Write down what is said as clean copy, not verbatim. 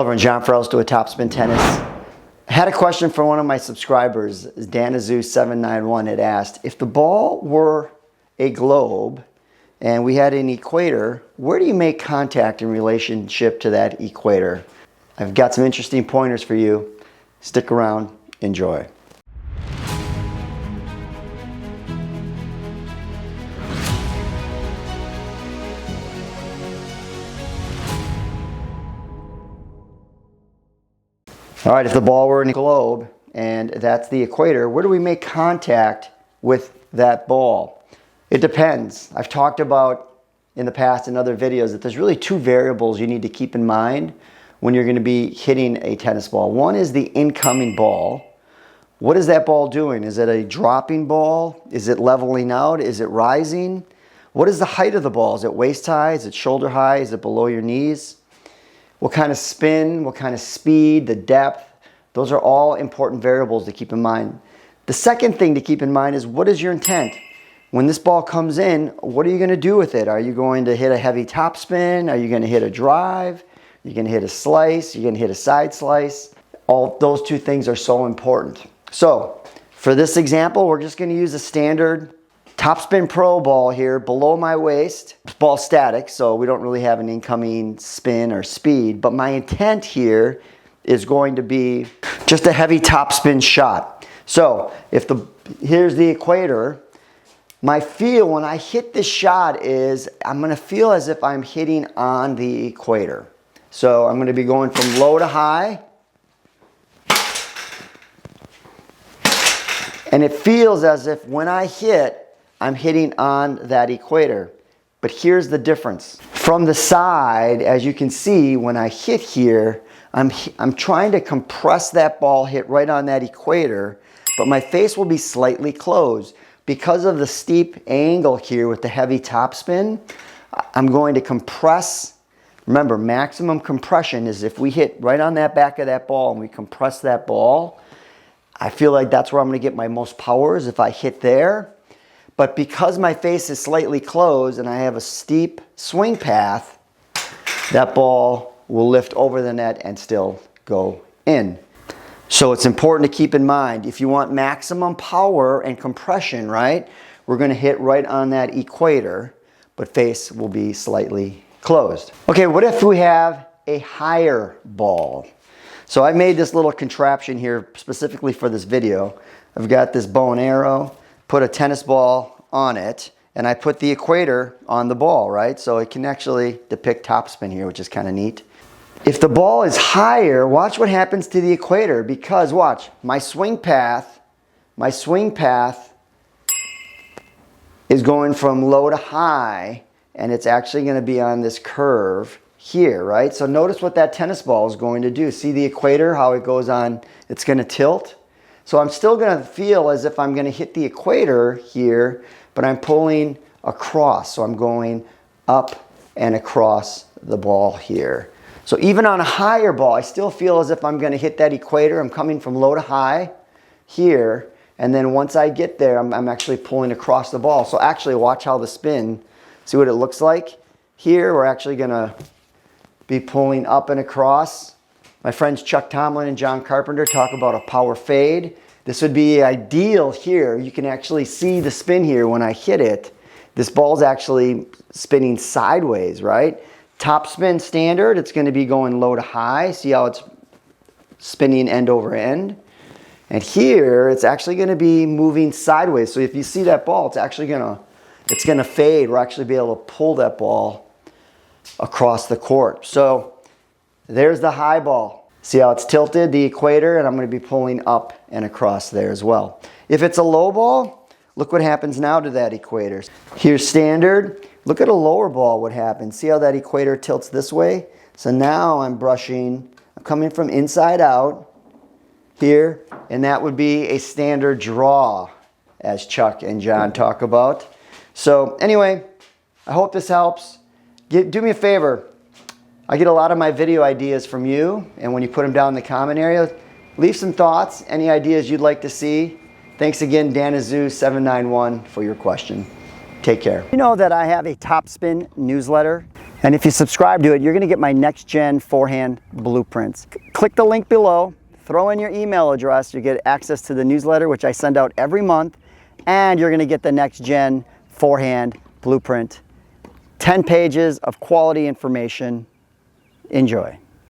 Over John Farrell's to a Topspin Tennis. I had a question from one of my subscribers, Danazu791 had asked, if the ball were a globe and we had an equator, where do you make contact in relationship to that equator? I've got some interesting pointers for you. Stick around, enjoy. All right, if the ball were in a globe and that's the equator, where do we make contact with that ball? It depends. I've talked about in the past in other videos that there's really two variables you need to keep in mind when you're going to be hitting a tennis ball. One is the incoming ball. What is that ball doing? Is it a dropping ball? Is it leveling out? Is it rising? What is the height of the ball? Is it waist high? Is it shoulder high? Is it below your knees? What kind of spin, what kind of speed, the depth, those are all important variables to keep in mind. The second thing to keep in mind is what is your intent? When this ball comes in, what are you going to do with it? Are you going to hit a heavy topspin? Are you going to hit a drive? Are you going to hit a slice? Are you going to hit a side slice? All those two things are so important. So for this example, we're just going to use a standard Topspin Pro ball here below my waist. Ball static, so we don't really have an incoming spin or speed, but my intent here is going to be just a heavy topspin shot. So here's the equator. My feel when I hit this shot is I'm going to feel as if I'm hitting on the equator. So I'm going to be going from low to high. And it feels as if when I hit, I'm hitting on that equator. But here's the difference. From the side, as you can see, when I hit here, I'm trying to compress that ball, hit right on that equator, but my face will be slightly closed. Because of the steep angle here with the heavy topspin, I'm going to compress. Remember, maximum compression is if we hit right on that back of that ball and we compress that ball, I feel like that's where I'm going to get my most power is if I hit there. But because my face is slightly closed and I have a steep swing path, that ball will lift over the net and still go in. So it's important to keep in mind, if you want maximum power and compression, right, we're going to hit right on that equator, but face will be slightly closed. Okay, what if we have a higher ball? So I made this little contraption here specifically for this video. I've got this bow and arrow, put a tennis ball on it, and I put the equator on the ball, right? So it can actually depict topspin here, which is kind of neat. If the ball is higher, watch what happens to the equator, because watch, my swing path is going from low to high, and it's actually going to be on this curve here, right? So notice what that tennis ball is going to do. See the equator, how it goes on, it's going to tilt. So I'm still going to feel as if I'm going to hit the equator here, but I'm pulling across. So I'm going up and across the ball here. So even on a higher ball, I still feel as if I'm going to hit that equator. I'm coming from low to high here. And then once I get there, I'm actually pulling across the ball. So actually watch how the spin, see what it looks like? Here, we're actually going to be pulling up and across. My friends Chuck Tomlin and John Carpenter talk about a power fade. This would be ideal here. You can actually see the spin here when I hit it. This ball's actually spinning sideways, right? Top spin standard, it's going to be going low to high. See how it's spinning end over end? And here, it's actually going to be moving sideways. So if you see that ball, it's actually going to fade. We'll actually be able to pull that ball across the court. So there's the high ball. See how it's tilted, the equator, and I'm going to be pulling up and across there as well. If it's a low ball, look what happens now to that equator. Here's standard. Look at a lower ball, what happens. See how that equator tilts this way? So now I'm coming from inside out here, and that would be a standard draw, as Chuck and John talk about. So anyway, I hope this helps. Do me a favor. I get a lot of my video ideas from you, and when you put them down in the comment area, leave some thoughts, any ideas you'd like to see. Thanks again, Danazu791, for your question. Take care. You know that I have a Topspin newsletter, and if you subscribe to it, you're going to get my next gen forehand blueprints. Click the link below, throw in your email address, you get access to the newsletter, which I send out every month, and you're going to get the next gen forehand blueprint. 10 pages of quality information. Enjoy.